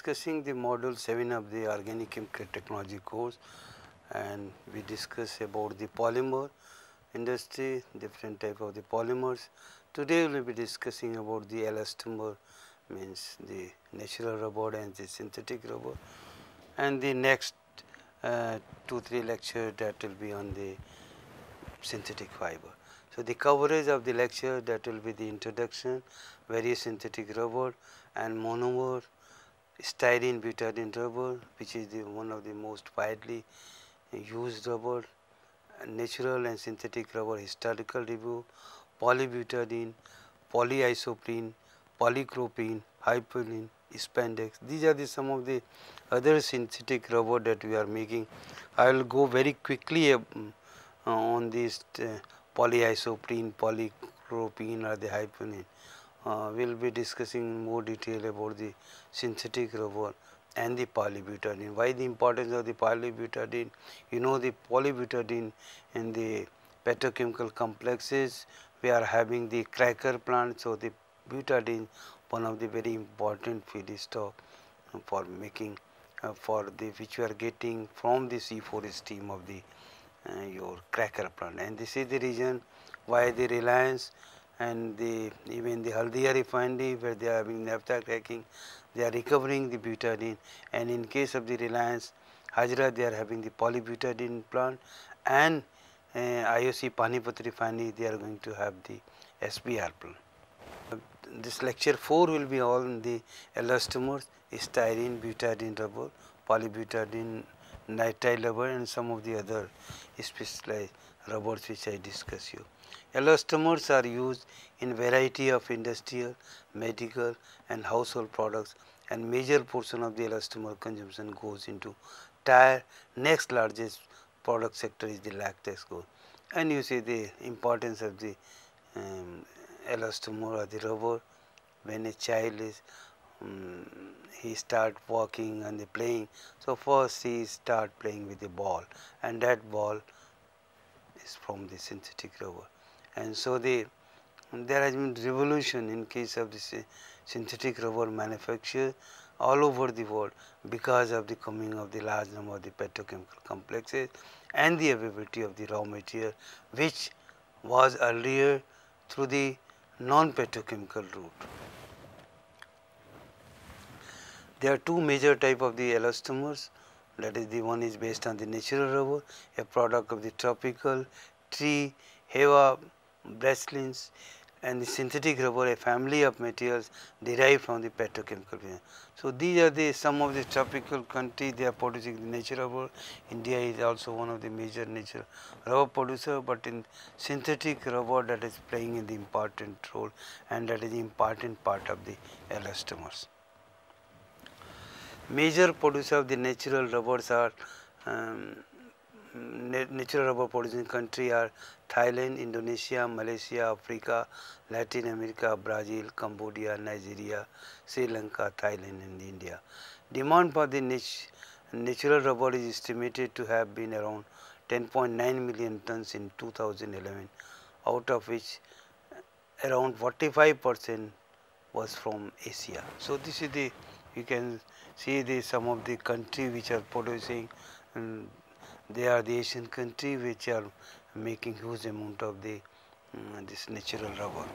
discussing the module 7 of the Organic Chemical Technology course, and we discuss about the polymer industry, different type of the polymers. Today we will be discussing about the elastomer, means the natural rubber and the synthetic rubber, and the next 2-3 lecture that will be on the synthetic fiber. So, the coverage of the lecture, that will be the introduction, various synthetic rubber and monomer, Styrene Butadiene rubber, which is one of the most widely used rubber, natural and synthetic rubber historical review, Polybutadiene, Polyisobutylene, Chloroprene, Hypalon, spandex. These are some of the other synthetic rubber that we are making. I will go very quickly on this Polyisobutylene, Chloroprene or the Hypalon. We will be discussing more detail about the synthetic rubber and the polybutadiene. Why the importance of the polybutadiene? You know, the polybutadiene in the petrochemical complexes, we are having the cracker plant. So, the butadiene, one of the very important feedstock for making which we are getting from the C4 steam of the your cracker plant, and this is the reason why the Reliance and even the Haldia refinery, where they are having naphtha cracking, they are recovering the butadiene, and in case of the Reliance Hajra, they are having the polybutadiene plant, and IOC Panipat refinery, they are going to have the SBR plant. This lecture 4 will be all in the elastomers, Styrene Butadiene rubber, Polybutadiene, Nitrile rubber, and some of the other specialized rubbers which I discuss here. Elastomers are used in variety of industrial, medical and household products, and major portion of the elastomer consumption goes into tire. Next largest product sector is the latex goes, and you see the importance of the elastomer or the rubber. When a child is he start walking and playing, so first he start playing with a ball, and that ball is from the synthetic rubber. And so there has been revolution in case of this synthetic rubber manufacture all over the world because of the coming of the large number of the petrochemical complexes and the availability of the raw material, which was earlier through the non-petrochemical route. There are two major type of the elastomers, that is the one is based on the natural rubber, a product of the tropical tree, heva, brasilins, and the synthetic rubber, a family of materials derived from the petrochemical. So, these are some of the tropical countries, they are producing the natural rubber. India is also one of the major natural rubber producer, but in synthetic rubber that is playing in the important role, and that is the important part of the elastomers. Major producer of the natural rubbers are natural rubber producing country are Thailand, Indonesia, Malaysia, Africa, Latin America, Brazil, Cambodia, Nigeria, Sri Lanka, Thailand and India. Demand for the natural rubber is estimated to have been around 10.9 million tons in 2011, out of which around 45% was from Asia. So, this is you can see some of the country which are producing, and they are the Asian country which are making huge amount of this natural rubber.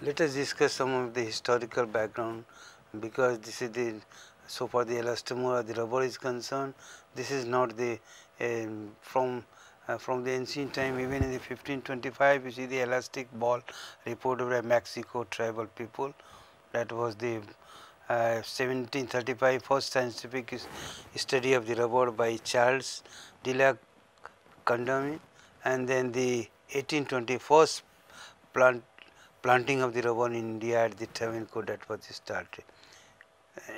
Let us discuss some of the historical background, because this is so far the elastomer or the rubber is concerned, this is not the from the ancient time. Even in the 1525 you see the elastic ball reported by Mexico tribal people. That was the 1735 first scientific study of the rubber by Charles de la Condamine, and then the 1821st planting of the rubber in India at the Travancore, that was started.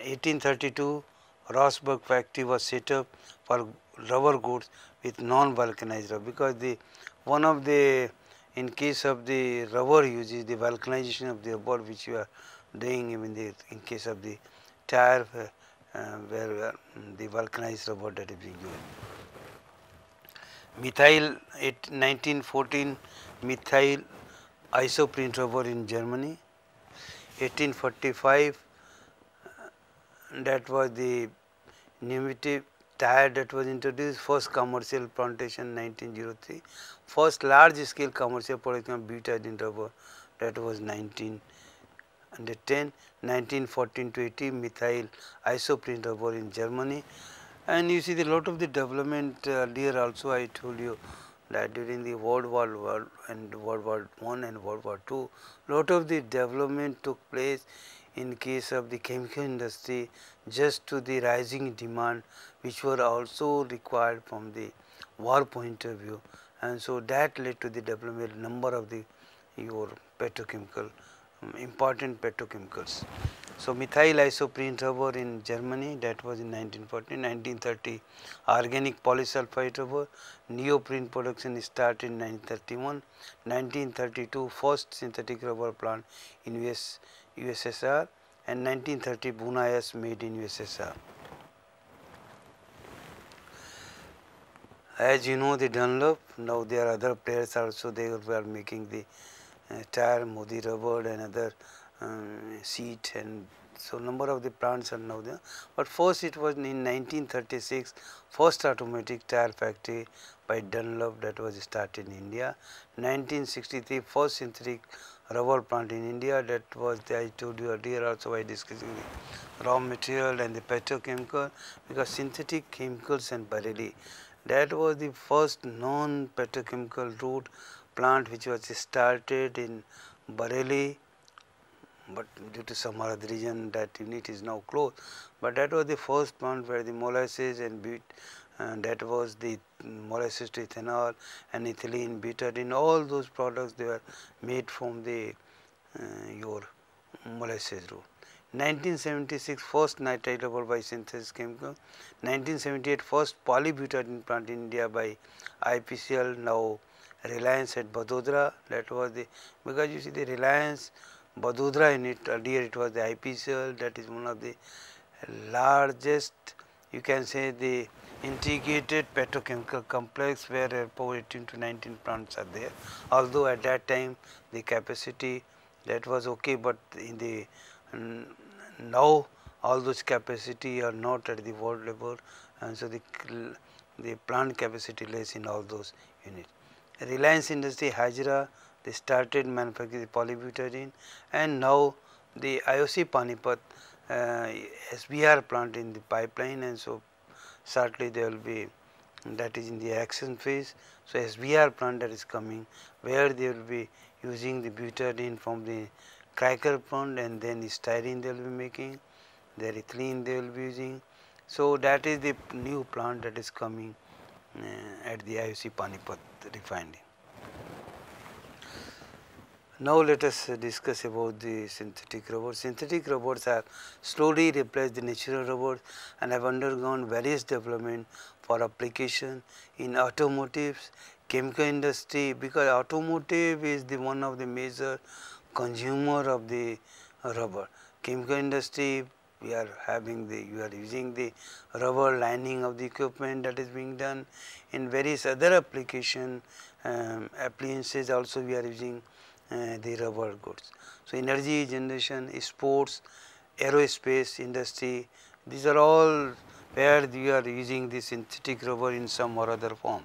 1832 Rossburg factory was set up for rubber goods with non-vulcanized rubber, because in case of the rubber uses the vulcanization of the rubber which you are doing even in case of the tire where the vulcanized rubber that is being used. Methyl 1914 methyl isoprene rubber in Germany, 1845 that was the pneumatic tire that was introduced, first commercial plantation 1903, first large scale commercial production of butadiene rubber, that was 1910, 1914 to 80 methyl isoprene rubber in Germany. And you see the lot of the development earlier also I told you that during the World War I and World War I and World War II, lot of the development took place in case of the chemical industry, just to the rising demand which were also required from the war point of view, and so that led to the development number of the your petrochemical important petrochemicals. So, methyl isoprene rubber in Germany, that was in 1940, 1930 organic polysulfide rubber, neoprene production started in 1931, 1932 first synthetic rubber plant in USSR, and 1930 Bunayas made in USSR. As you know, the Dunlop, now there are other players also, they were making the tire, Modi rubber and other seat, and so number of the plants are now there. But first it was in 1936 first automatic tire factory by Dunlop that was started in India. 1963 first synthetic rubber plant in India, that was I told you earlier also by discussing the raw material and the petrochemical, because synthetic chemicals and Bareilly, that was the first non petrochemical route plant which was started in Bareilly, but due to some other reason that unit is now closed. But that was the first plant where the molasses and that was the molasses to ethanol and ethylene, butadiene, all those products they were made from the your molasses route. 1976 first nitrile rubber by synthesis chemical, 1978 first polybutadiene plant in India by IPCL, now Reliance at Vadodara, that was the, because you see the Reliance Vadodara in it, earlier it was the IPCL, that is one of the largest, you can say the integrated petrochemical complex where about 18 to 19 plants are there, although at that time the capacity that was okay, but in the now all those capacity are not at the world level, and so the plant capacity less in all those units. Reliance Industry Hajra, they started manufacturing polybutadiene, and now the IOC Panipat SBR plant in the pipeline, and so shortly there will be, that is in the action phase. So, SBR plant that is coming, where they will be using the butadiene from the cracker plant, and then the styrene they will be making, the ethylene they will be using. So, that is the new plant that is coming at the IOC Panipat refinery. Now, let us discuss about the synthetic rubber. Synthetic rubbers have slowly replaced the natural rubbers and have undergone various development for application in automotives, chemical industry, because automotive is the one of the major consumer of the rubber. Chemical industry, we are having the, you are using the rubber lining of the equipment that is being done. In various other application appliances also we are using the rubber goods. So, energy generation, sports, aerospace industry, these are all where we are using the synthetic rubber in some or other form.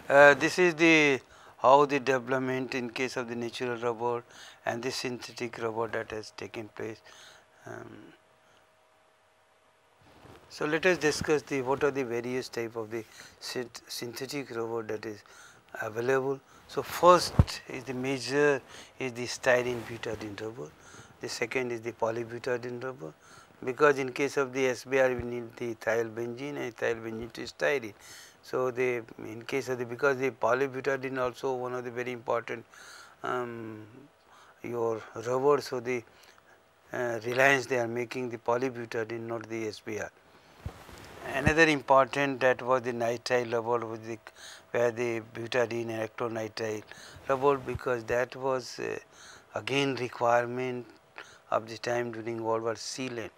This is the how the development in case of the natural rubber and the synthetic rubber that has taken place. So, let us discuss the what are the various type of the synthetic rubber that is available. So, first is the major is the styrene butadiene rubber, the second is the polybutadiene rubber, because in case of the SBR we need the ethyl benzene and ethyl benzene to styrene. So, the in case of the, because the polybutadiene also one of the very important your rubber. So, the Reliance they are making the polybutadiene, not the SBR. Another important that was the nitrile rubber, with the where the butadiene and acrylonitrile rubber, because that was again requirement of the time during World War sealant,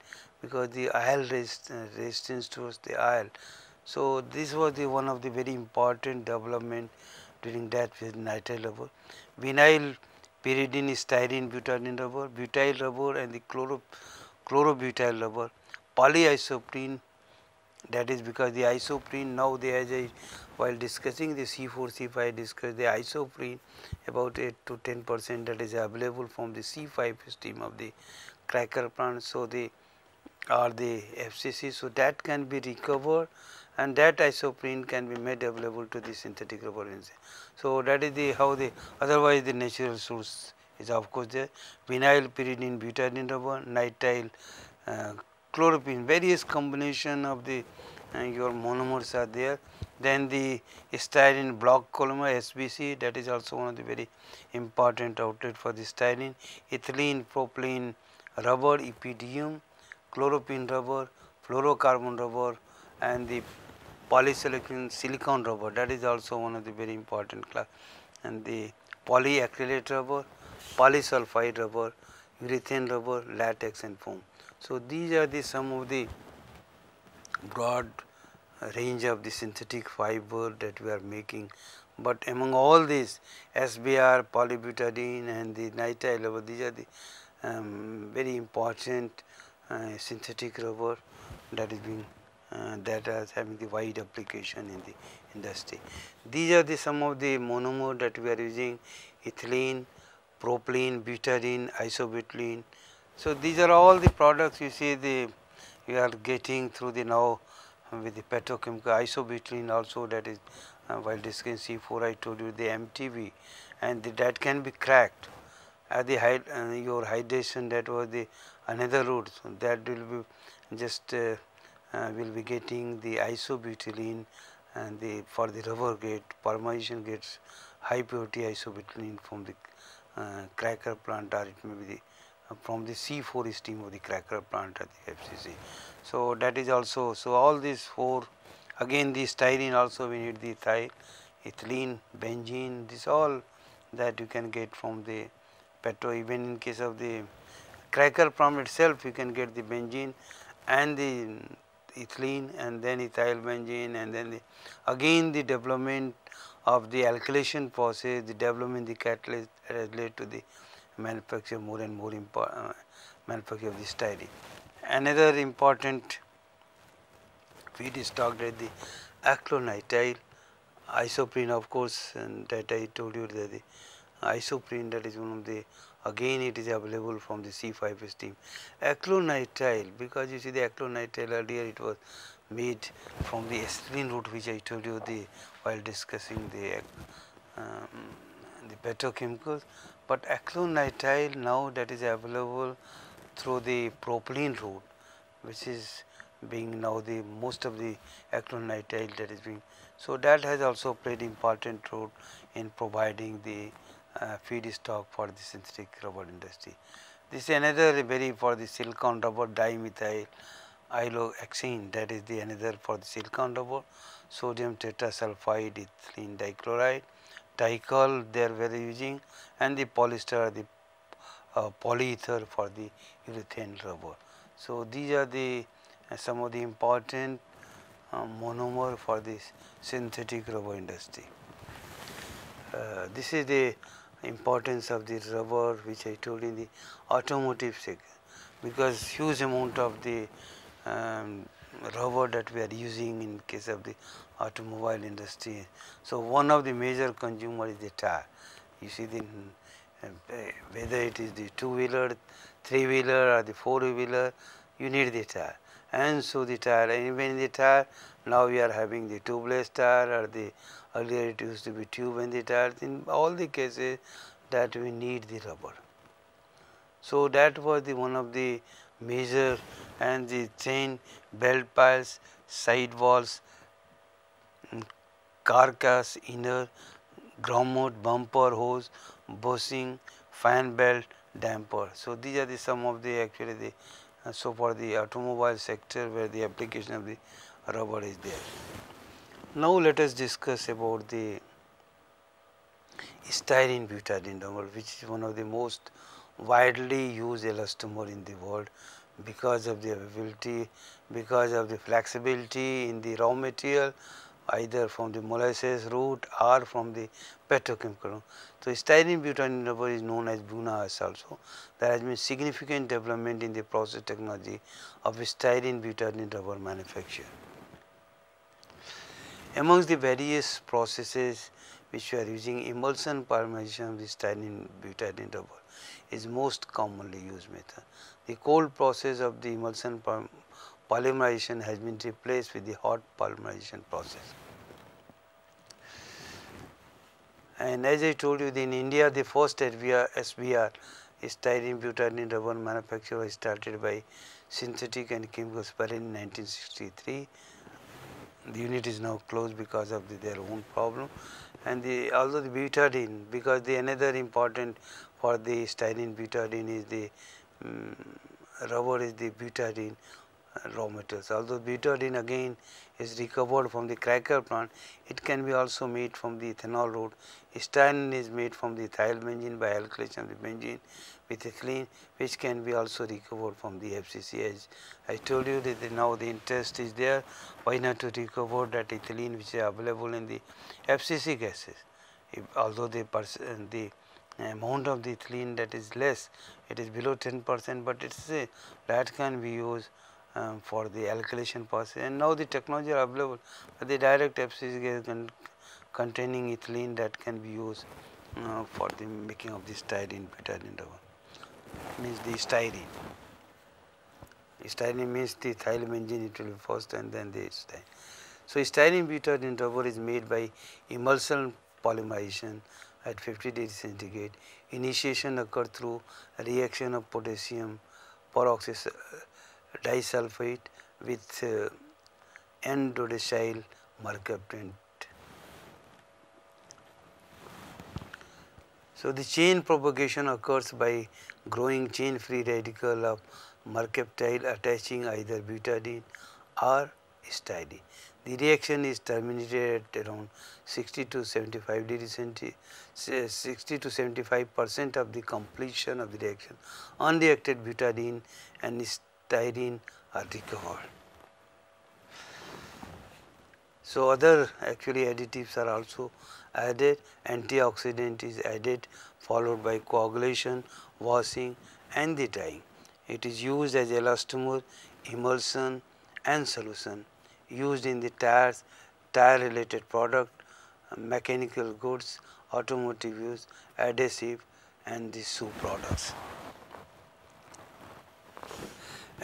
because the oil resistance towards the oil. So, this was the one of the very important development during that with nitrile rubber. Vinyl pyridine styrene butadiene rubber, butyl rubber and the chlorobutyl rubber, polyisobutylene, that is because the isoprene now they has a, while discussing the C4 C5 discussed the isoprene about 8 to 10% that is available from the C5 stream of the cracker plant. So the or the FCC, so that can be recovered and that isoprene can be made available to the synthetic rubber industry. So that is the how the otherwise the natural source is of course there. Vinyl pyridine butadiene rubber, nitrile chloroprene, various combination of the your monomers are there. Then the styrene block polymer SBC, that is also one of the very important outlet for the styrene. Ethylene propylene rubber EPDM, chloroprene rubber, fluorocarbon rubber, and the silicon rubber, that is also one of the very important class, and the polyacrylate rubber, polysulfide rubber, urethane rubber, latex and foam. So these are the some of the broad range of the synthetic fiber that we are making, but among all these SBR, polybutadiene and the nitrile rubber, these are the very important synthetic rubber that is being that is having the wide application in the industry. These are the some of the monomer that we are using: ethylene, propylene, butadiene, isobutylene. So these are all the products you see the we are getting through the now with the petrochemical isobutylene also, that is while discussing C4 I told you the MTB, and that can be cracked at the your hydration, that was the another route. So that will be just will be getting the isobutylene and the for the rubber grade permeation gets high purity isobutylene from the cracker plant, or it may be the from the C4 stream of the cracker plant at the FCC. So that is also, so all these four, again the styrene also we need the ethyl, ethylene, benzene, this all that you can get from the petro. Even in case of the cracker plant itself you can get the benzene and the ethylene and then ethyl benzene, and then again the development of the alkylation process, the development the catalyst has led to the manufacture more and more manufacture of the styrene. Another important feedstock is the acrylonitrile isoprene, of course, and that I told you that the isoprene, that is one of the, again it is available from the C5 stream. Acrylonitrile, because you see the acrylonitrile earlier it was made from the acetylene route, which I told you the while discussing the petrochemicals, but acrylonitrile now that is available through the propylene route, which is being now the most of the acrylonitrile that is being, so that has also played important role in providing the feedstock for the synthetic rubber industry. This is another very for the silicon rubber dimethyl iloxane, that is the another for the silicon rubber, sodium tetrasulfide ethylene dichloride, dicol they are very using, and the polyester, the polyether for the urethane rubber. So these are the some of the important monomer for this synthetic rubber industry. This is the importance of the rubber which I told in the automotive sector, because huge amount of the rubber that we are using in case of the automobile industry. So one of the major consumer is the tire. You see the whether it is the two-wheeler, three-wheeler or the four-wheeler, you need the tire. And so the tire, and even in the tire now we are having the tubeless tire, or the earlier it used to be tube in the tires. In all the cases that we need the rubber. So that was the one of the major, and the chain, belt piles, side walls, carcass, inner, grommet, bumper, hose, bushing, fan belt, damper. So these are the some of the actually the so for the automobile sector where the application of the rubber is there. Now let us discuss about the styrene butadiene rubber, which is one of the most widely used elastomer in the world, because of the availability, because of the flexibility in the raw material, either from the molasses route or from the petrochemical. So, styrene butadiene rubber is known as BUNAS also. There has been significant development in the process technology of styrene butadiene rubber manufacture. Amongst the various processes which we are using, emulsion polymerization of the styrene butadiene rubber is most commonly used method. The cold process of the emulsion polymerization has been replaced with the hot polymerization process. And as I told you, in India the first SBR styrene butadiene rubber manufacture was started by Synthetic and Chemical Spray in 1963. The unit is now closed because of their own problem, and although the butadiene, because the another important for the styrene butadiene is the rubber is the butadiene raw materials. Although butadiene again is recovered from the cracker plant, it can be also made from the ethanol route. Styrene is made from the ethyl benzene by alkylation of the benzene with ethylene, which can be also recovered from the FCC. As I told you that now the interest is there, why not to recover that ethylene which is available in the FCC gases. Although the amount of the ethylene that is less, it is below 10%, but that can be used for the alkylation process. And now the technology are available for the direct FCC gas containing ethylene that can be used for the making of the styrene butadiene rubber. Means the styrene. Styrene means the ethyl benzene, it will be first and then the styrene. So, styrene butadiene rubber is made by emulsion polymerization at 50 degrees centigrade. Initiation occurs through reaction of potassium peroxide disulfide with N-dodecyl mercaptan. So, the chain propagation occurs by growing chain free radical of mercaptan attaching either butadiene or styrene. The reaction is terminated at around 60 to 75 degrees centigrade, 60 to 75% of the completion of the reaction. Unreacted butadiene and styrene are recovered. So, other actually additives are also added, antioxidant is added, followed by coagulation, washing and the drying. It is used as elastomer, emulsion and solution, used in the tires, tire related product, mechanical goods, automotive use, adhesive and the shoe products.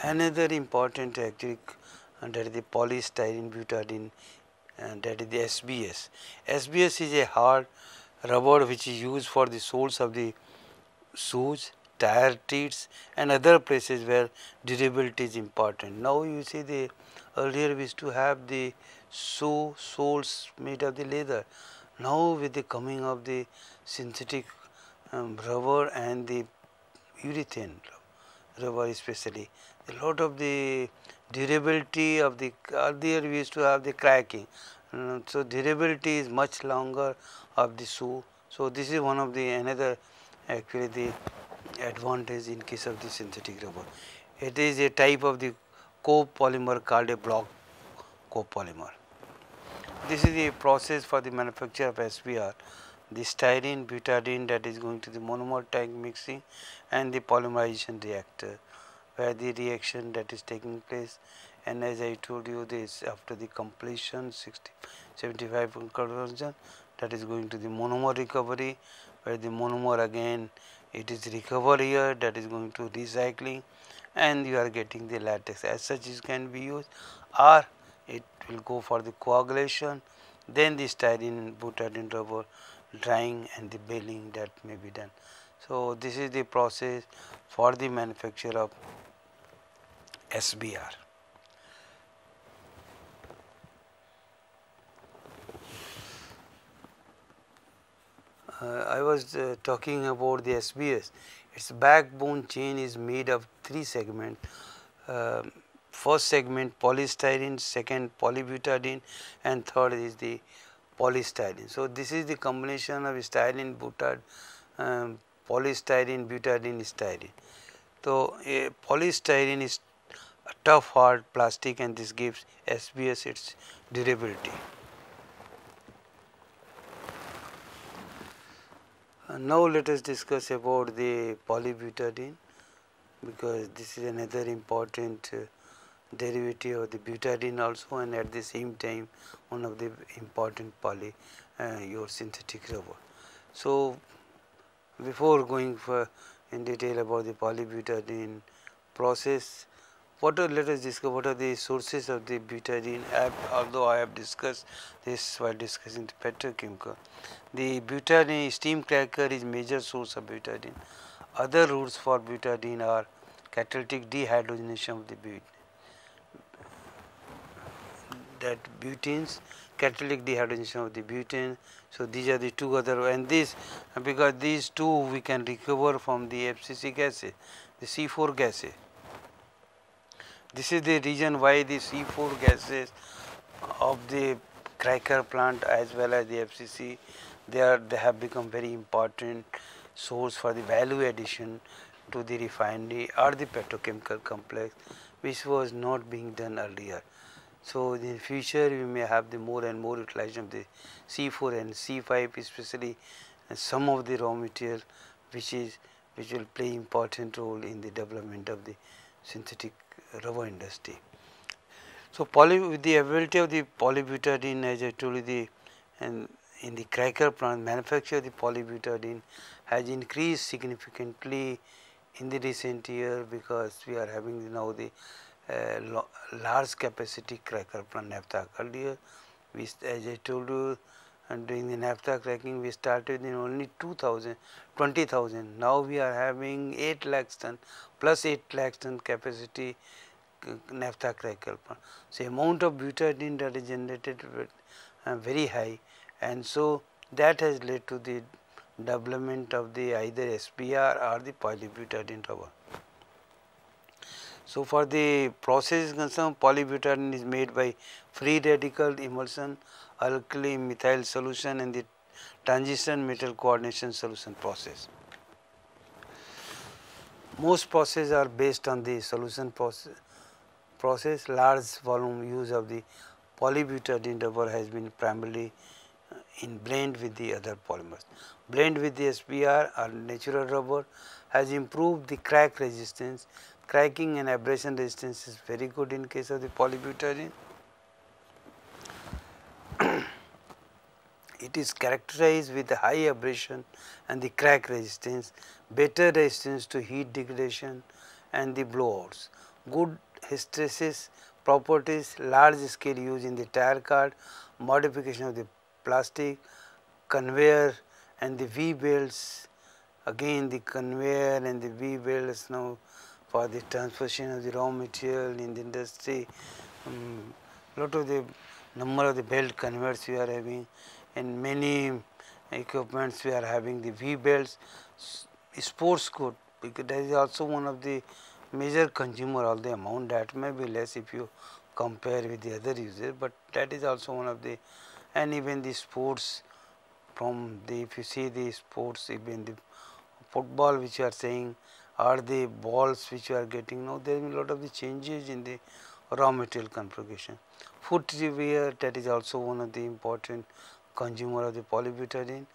Another important actually that is the polystyrene butadiene, and that is the SBS. SBS is a hard rubber which is used for the soles of the shoes, tire treads and other places where durability is important. Now you see the earlier we used to have the shoe soles made of the leather. Now with the coming of the synthetic rubber and the urethane rubber especially, a lot of the durability of the earlier we used to have the cracking. So durability is much longer of the shoe. So this is one of the another actually the advantage in case of the synthetic rubber. It is a type of the copolymer called a block copolymer. This is the process for the manufacture of SBR. The styrene butadiene that is going to the monomer tank mixing and the polymerization reactor, where the reaction that is taking place, and as I told you this after the completion 75 conversion, that is going to the monomer recovery, where the monomer again it is recovered here, that is going to recycling and you are getting the latex. As such it can be used, or it will go for the coagulation, then the styrene butadiene rubber drying and the baling that may be done. So this is the process for the manufacture of SBR. I was talking about the SBS. Its backbone chain is made of 3 segments. First segment polystyrene, second polybutadiene and third is the polystyrene. So this is the combination of styrene polystyrene butadiene styrene. So polystyrene is a tough hard plastic and this gives SBS its durability. Now let us discuss about the polybutadiene, because this is another important derivative of the butadiene also, and at the same time one of the important your synthetic rubber. So before going in detail about the polybutadiene process, let us discuss what are the sources of the butadiene. Although I have discussed this while discussing the petrochemical, the butadiene steam cracker is major source of butadiene. Other routes for butadiene are catalytic dehydrogenation of the butenes, catalytic dehydrogenation of the butane. So these are the two other, and this because these two we can recover from the FCC gases, the C4 gases. This is the reason why the C4 gases of the cracker plant as well as the FCC, they have become very important source for the value addition to the refinery or the petrochemical complex, which was not being done earlier. So in the future we may have the more and more utilization of the C4 and C5, especially some of the raw material which will play important role in the development of the synthetic rubber industry. So with the availability of the polybutadiene, as I told you, and in the cracker plant, manufacture of the polybutadiene has increased significantly in the recent year, because we are having now the large capacity cracker plant naphtha. Earlier, as I told you, and during the naphtha cracking we started in only 20,000. Now we are having 8 lakhs ton plus 8 lakhs ton capacity naphtha cracker plant. So amount of butadiene that is generated very high, and so that has led to the development of the either SBR or the polybutadiene rubber. So for the process concerned, polybutadiene is made by free radical emulsion, alkali methyl solution, and the transition metal coordination solution process. Most processes are based on the solution process. Large volume use of the polybutadiene rubber has been primarily in blend with the other polymers. Blend with the SBR or natural rubber has improved the crack resistance. Cracking and abrasion resistance is very good in case of the polybutadiene. It is characterized with high abrasion and the crack resistance, better resistance to heat degradation and the blowouts, good hysteresis properties, large scale use in the tire cord, modification of the plastic, conveyor and the V-belts. Again the conveyor and the V-belts now for the transposition of the raw material in the industry. Lot of the number of the belt conveyors we are having, and many equipments we are having the V-belts. Sports coat, because that is also one of the major consumer, all the amount that may be less if you compare with the other users, but that is also one of the, and even the sports from the, if you see the sports, even the football which you are saying, or the balls which you are getting now, there is a lot of the changes in the raw material configuration. Footwear, that is also one of the important consumer of the polybutadiene,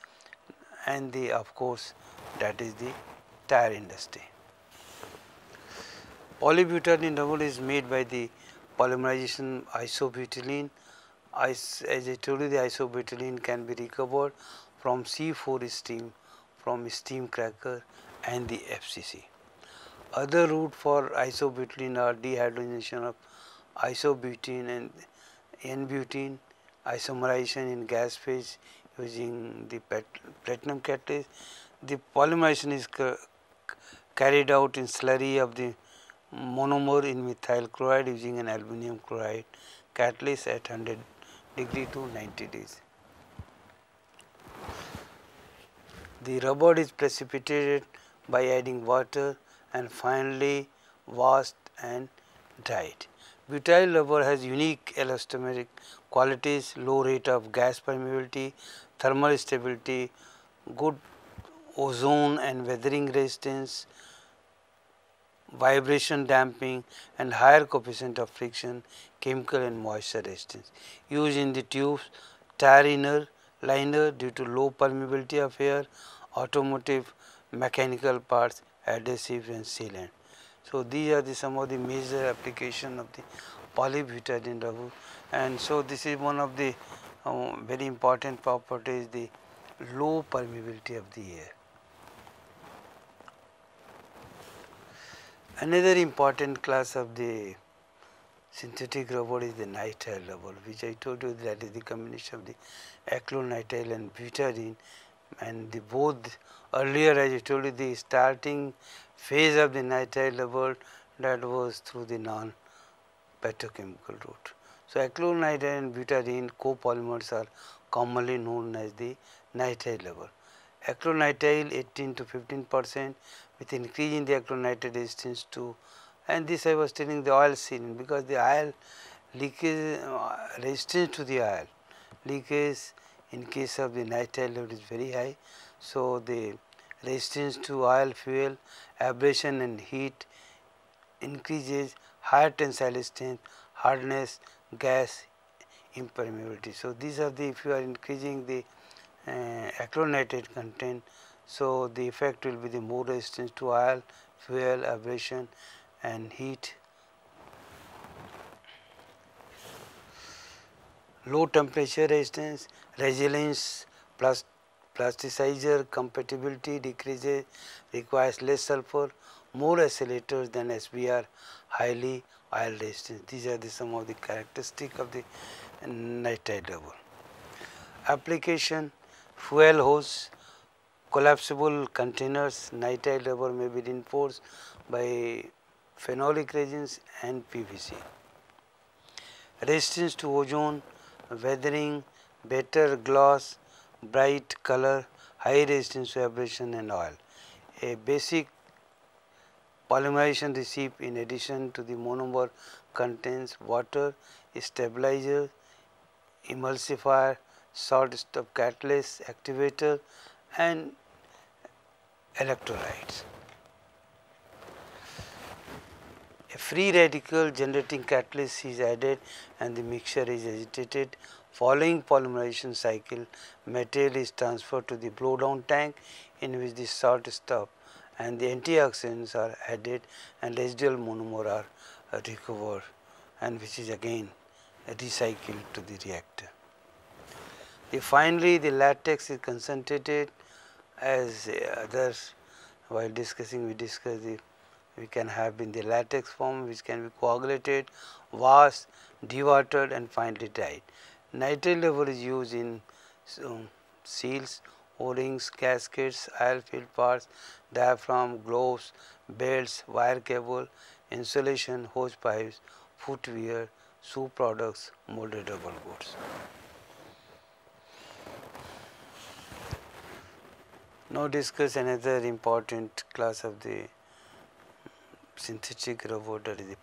and the of course that is the tire industry. Polybutadiene rubber is made by the polymerization isobutylene. As I told you, the isobutylene can be recovered from C4 steam, from steam cracker and the FCC. Other route for isobutylene are dehydrogenation of isobutene and N-butene, isomerization in gas phase using the platinum catalyst. The polymerization is carried out in slurry of the monomer in methyl chloride using an aluminum chloride catalyst at 100 degree to 90 days. The rubber is precipitated by adding water and finally washed and dried. Butyl rubber has unique elastomeric qualities, low rate of gas permeability, thermal stability, good ozone and weathering resistance, vibration damping and higher coefficient of friction, chemical and moisture resistance. Used in the tubes, tire liner due to low permeability of air, automotive, mechanical parts, adhesives and sealant. So these are some of the major application of the polybutadiene rubber, and so this is one of the very important properties, the low permeability of the air. Another important class of the synthetic rubber is the nitrile rubber, which I told you that is the combination of the acrylonitrile and butadiene, and the both earlier, as I told you, the starting phase of the nitrile rubber, that was through the non-petrochemical route. So acrylonitrile and butadiene copolymers are commonly known as the nitrile rubber. Acrylonitrile 18 to 15%, with increase in the acrylonitrile resistance to, and this I was telling the oil sealing, because the oil leakage resistance to the oil leakage in case of the nitrile rubber is very high. So the resistance to oil, fuel, abrasion and heat increases, higher tensile strength, hardness, gas impermeability. So these are the, if you are increasing the acrylonitrile content, so the effect will be the more resistance to oil, fuel, abrasion and heat. Low temperature resistance, resilience, plus plasticizer compatibility decreases, requires less sulfur, more accelerators than SBR, highly oil resistance. These are some of the characteristics of the nitrile rubber. Application: fuel hose, collapsible containers. Nitrile rubber may be reinforced by phenolic resins and PVC. Resistance to ozone, weathering, better gloss, bright color, high resistance to abrasion and oil. A basic polymerization recipe in addition to the monomer contains water, stabilizer, emulsifier, short stop catalyst, activator and electrolytes. A free radical generating catalyst is added and the mixture is agitated. Following polymerization cycle, material is transferred to the blow down tank in which the short stop and the antioxidants are added and residual monomer are recovered, and which is again recycled to the reactor. Finally, the latex is concentrated, as others while discussing we discussed we can have in the latex form, which can be coagulated, washed, dewatered and finally dried. Nitrile rubber is used in seals, O-rings, gaskets, oil filled parts, diaphragm, gloves, belts, wire cable, insulation, hose pipes, footwear, shoe products, molded rubber goods. Now discuss another important class of the synthetic rubber, that is the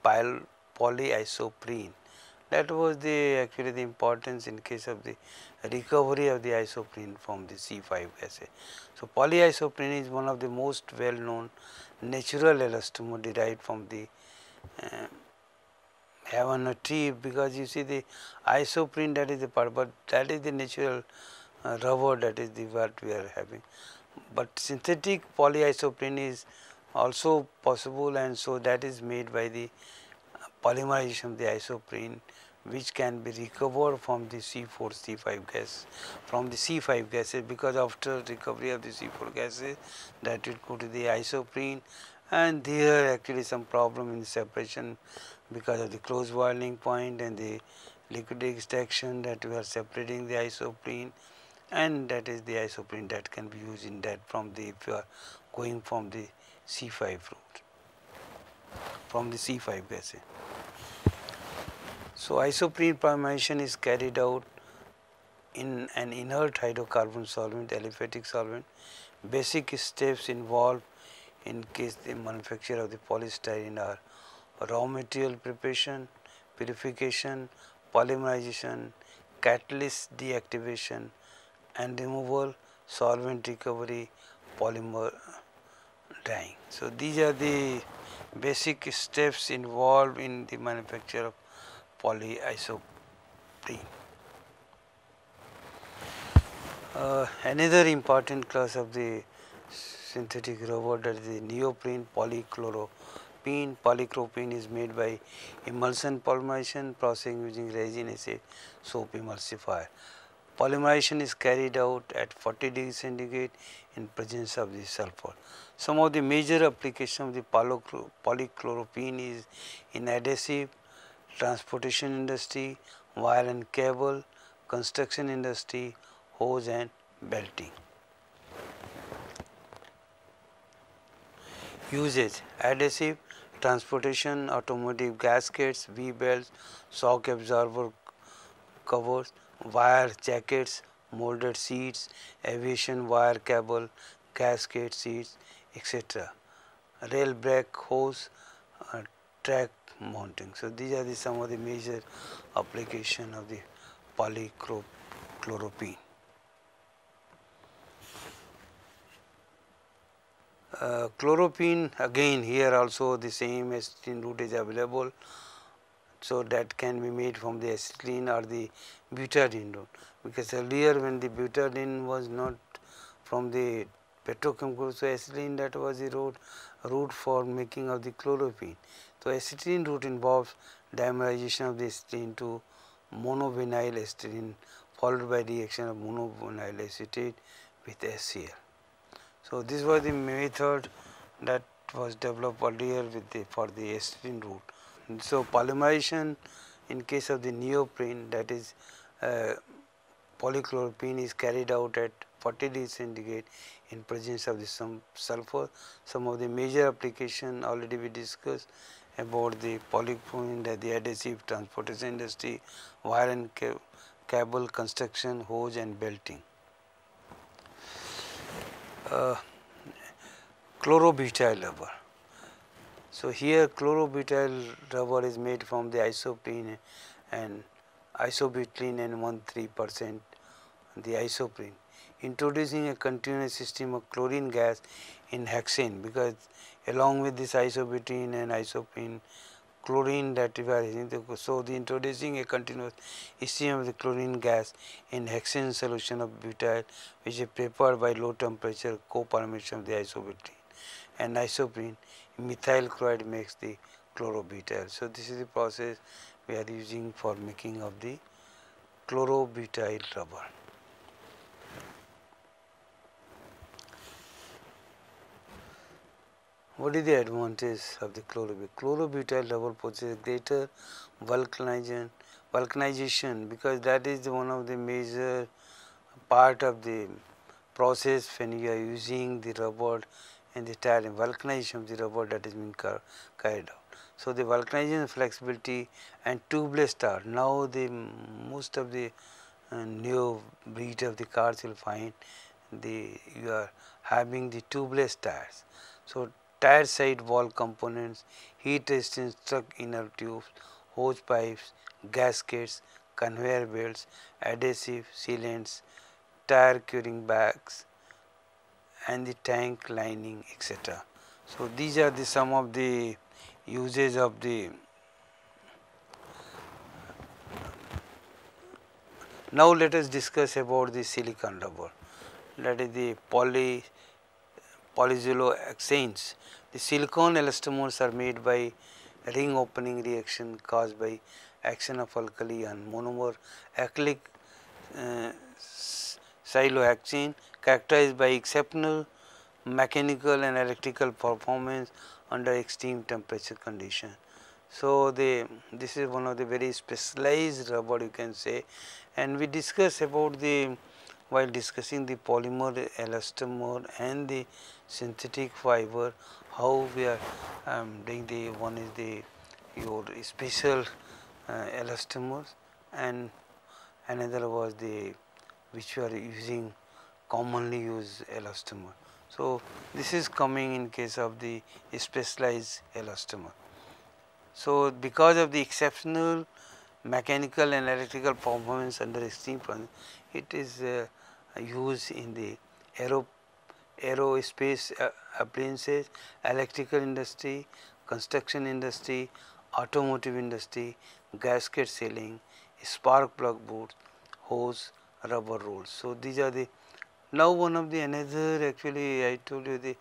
polyisoprene. That was actually the importance in case of the recovery of the isoprene from the C5 gases. So polyisoprene is one of the most well known natural elastomer derived from the Havana tree, because you see the isoprene, that is the part, but that is the natural rubber, that is the what we are having. But synthetic polyisoprene is also possible, and so that is made by the polymerization of the isoprene, which can be recovered from the C4 C5 gas, from the C5 gases, because after recovery of the C4 gases that will go to the isoprene, and there actually some problem in the separation because of the close boiling point and the liquid extraction, that we are separating the isoprene, and that is the isoprene that can be used in that from the, if you are going from the C5 route, from the C5 gases. So isoprene polymerization is carried out in an inert hydrocarbon solvent, aliphatic solvent. Basic steps involved in case the manufacture of the polystyrene are raw material preparation, purification, polymerization, catalyst deactivation and removal, solvent recovery, polymer drying. So these are the basic steps involved in the manufacture of polyisoprene. Another important class of the synthetic rubber, that is the neoprene, polychloropene. Polychloropene is made by emulsion polymerization processing using resin acid soap emulsifier. Polymerization is carried out at 40 degrees centigrade in presence of the sulfur. Some of the major applications of the polychloropene is in adhesive, transportation industry, wire and cable, construction industry, hose and belting. Usage: adhesive, transportation, automotive gaskets, V-belts, shock absorber covers, wire jackets, molded seats, aviation wire cable, gasket seats, etc. Rail brake hose, track mounting. So these are some of the major application of the polychloropene. Chloropene, again here also the same acetylene route is available, so that can be made from the acetylene or the butadiene route, because earlier when the butadiene was not from the petrochemical, so acetylene, that was the route for making of the chloropene. So acetylene route involves dimerization of the acetylene to monovinyl acetylene followed by reaction of monovinyl acetate with HCl. So this was the method that was developed earlier with for the acetylene route. So polymerization in case of the neoprene, that is polychloropene, is carried out at 40 degrees centigrade in presence of the sulfur. Some of the major application already we discussed about the polychloropene, the adhesive, transportation industry, wire and cable, construction, hose and belting. Chlorobutyl rubber. So here chlorobutyl rubber is made from the isoprene and isobutylene and 1,3% the isoprene, introducing a continuous system of chlorine gas in hexane, because along with this isobutylene and isoprene, chlorine that we are using, so the introducing a continuous stream of the chlorine gas in hexane solution of butyl, which is prepared by low temperature copolymerization of the isobutylene and isoprene. Methyl chloride makes the chlorobutyl. So this is the process we are using for making of the chlorobutyl rubber. What is the advantage of the chlorobutyl? Chlorobutyl rubber possesses greater vulcanization, because that is one of the major part of the process when you are using the rubber and the tire, vulcanization of the rubber that is being carried out. So the vulcanization, flexibility and tubeless tire. Now the most of the new breed of the cars will find you are having the tubeless tires. So tire side wall components, heat resistant struck inner tubes, hose pipes, gaskets, conveyor belts, adhesive, sealants, tire curing bags and the tank lining, etc. So these are some of the uses of the. Now let us discuss about the silicon rubber, that is the polyisobutylene. The silicon elastomers are made by ring opening reaction caused by action of alkali on monomer acrylic silohexane, characterized by exceptional mechanical and electrical performance under extreme temperature condition. So this is one of the very specialized rubber, you can say, and we discuss about while discussing the polymer, elastomer and the synthetic fiber, how we are doing one is your special elastomers, and another was which we are using commonly used elastomer. So this is coming in case of the specialized elastomer. So because of the exceptional mechanical and electrical performance under extreme pressure, it is used in the aerospace appliances, electrical industry, construction industry, automotive industry, gasket sealing, spark plug boots, hose, rubber rolls. So these are Now one of the another, actually I told you the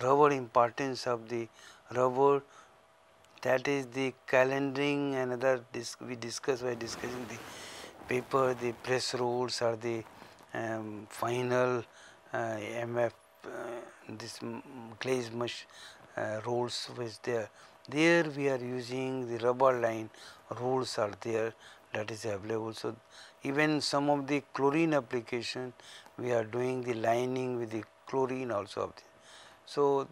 rubber, importance of the rubber, that is the calendaring. Another we discuss by discussing the paper, the press rules or the final MF, this glaze mush rules which there. There we are using the rubber line rules are there, that is available. So even some of the chlorine application we are doing the lining with the chlorine also of the. So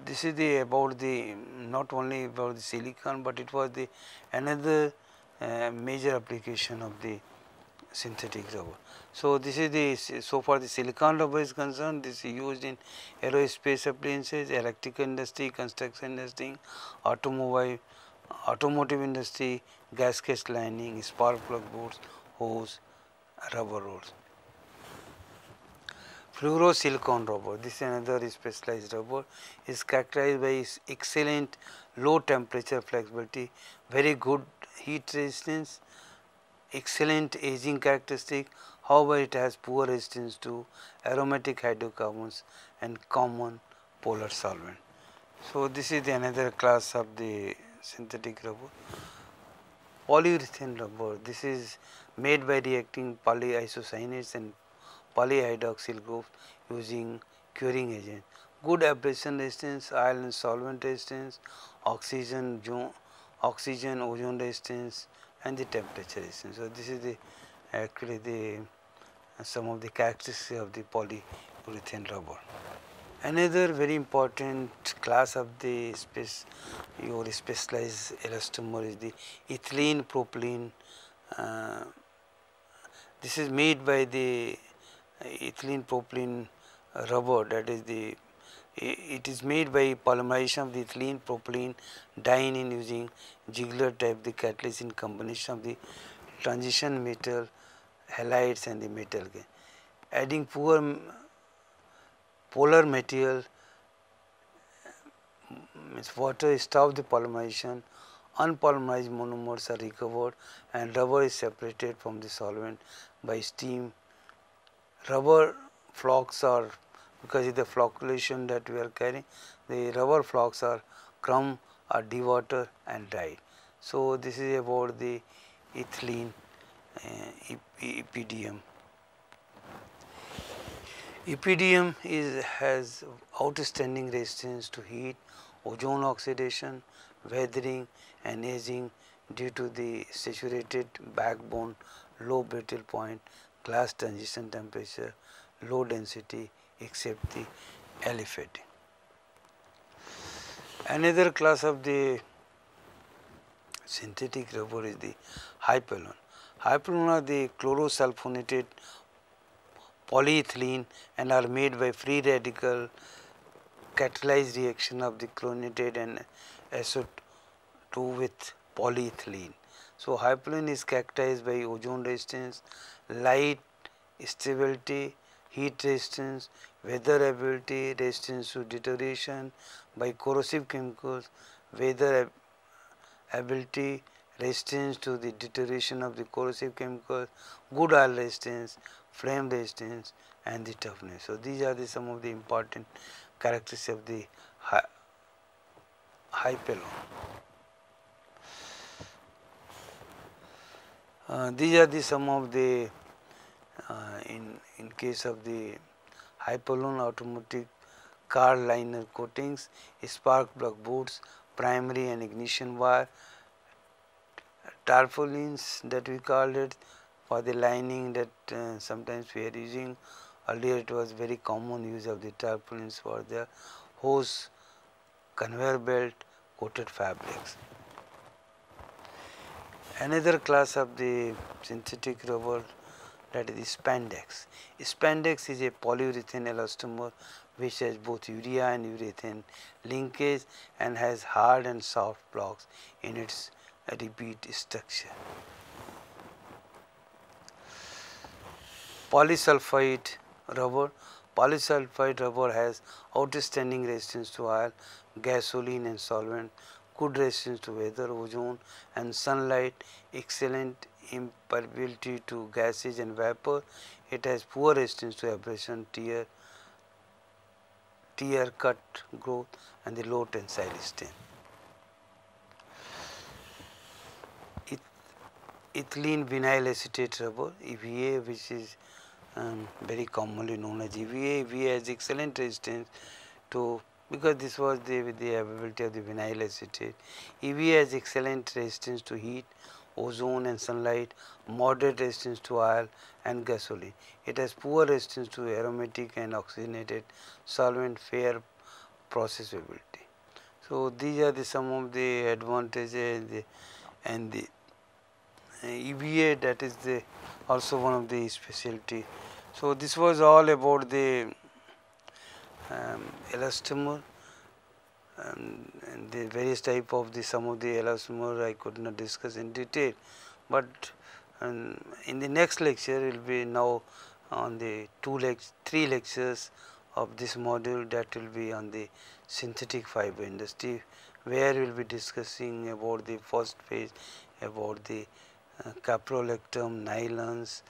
this is the about the not only about the silicon, but it was the another major application of the synthetic rubber. So this is the, so far the silicon rubber is concerned, this is used in aerospace appliances, electrical industry, construction industry, automotive industry, gasket lining, spark plug boards, hose, rubber rolls. Fluorosilicon rubber, this is another specialized rubber, is characterized by its excellent low temperature flexibility, very good heat resistance, excellent aging characteristic. However, it has poor resistance to aromatic hydrocarbons and common polar solvent. So this is the another class of the synthetic rubber. Polyurethane rubber, this is made by reacting polyisocyanates and polyhydroxyl groups using curing agent. Good abrasion resistance, oil and solvent resistance, oxygen, ozone resistance, and the temperature resistance. So this is the actually the some of the characteristics of the polyurethane rubber. Another very important class of the specialized elastomer is the ethylene propylene. This is made by the ethylene propylene rubber, that is the, it is made by polymerization of the ethylene propylene diene in using Ziegler type the catalyst in combination of the transition metal halides and the metal. Adding polar material means water stops the polymerization, unpolymerized monomers are recovered and rubber is separated from the solvent by steam. Rubber flocks are, because of the flocculation that we are carrying, the rubber flocks are crumb, are dewatered and dried. So this is about the ethylene EPDM. EPDM has outstanding resistance to heat, ozone oxidation, weathering and aging due to the saturated backbone, low brittle point, glass transition temperature, low density except the aliphatic. Another class of the synthetic rubber is the Hypalon. Hypalon are the chlorosulfonated polyethylene and are made by free radical catalyzed reaction of the chlorinated and SO2 with polyethylene. So Hypalon is characterized by ozone resistance, light stability, heat resistance, weatherability, resistance to deterioration by corrosive chemicals, weatherability, resistance to the deterioration of the corrosive chemicals, good oil resistance, flame resistance and the toughness. So these are some of the important characteristics of the Hypalon. These are some of the in case of the Hypalon automotive car liner coatings, spark plug boards, primary and ignition wire, tarpaulins that we called it for the lining that sometimes we are using. Earlier it was very common use of the tarpaulins for the hose, conveyor belt, coated fabrics. Another class of the synthetic rubber, that is spandex. Spandex is a polyurethane elastomer which has both urea and urethane linkage and has hard and soft blocks in its repeat structure. Polysulfide rubber. Polysulfide rubber has outstanding resistance to oil, gasoline and solvent, good resistance to weather, ozone and sunlight, excellent impermeability to gases and vapor. It has poor resistance to abrasion, tear, cut growth, and the low tensile strain. Ethylene vinyl acetate rubber EVA, which is very commonly known as EVA. EVA has excellent resistance to, because this was the availability of the vinyl acetate. EVA has excellent resistance to heat, ozone and sunlight, moderate resistance to oil and gasoline. It has poor resistance to aromatic and oxygenated solvent, fair processability. So these are some of the advantages, and the EVA, that is also one of the specialty. So this was all about the elastomer, and the various type of some of the elastomer I could not discuss in detail, but in the next lecture will be now on the 3 lectures of this module, that will be on the synthetic fiber industry, where we will be discussing about the first phase, about the caprolactam, nylons,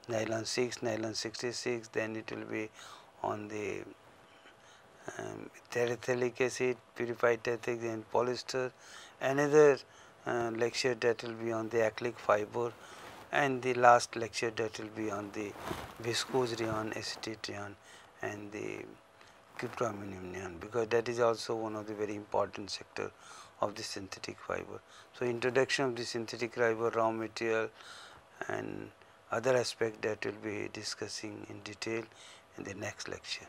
nylon 6, nylon 66, then it will be on the terephthalic acid, purified terephthalic and polyester. Another lecture that will be on the acrylic fiber, and the last lecture that will be on the viscose rayon, acetate rayon, and the cryptoammonium rayon, because that is also one of the very important sector of the synthetic fiber. So introduction of the synthetic fiber, raw material, and other aspect that will be discussing in detail in the next lecture.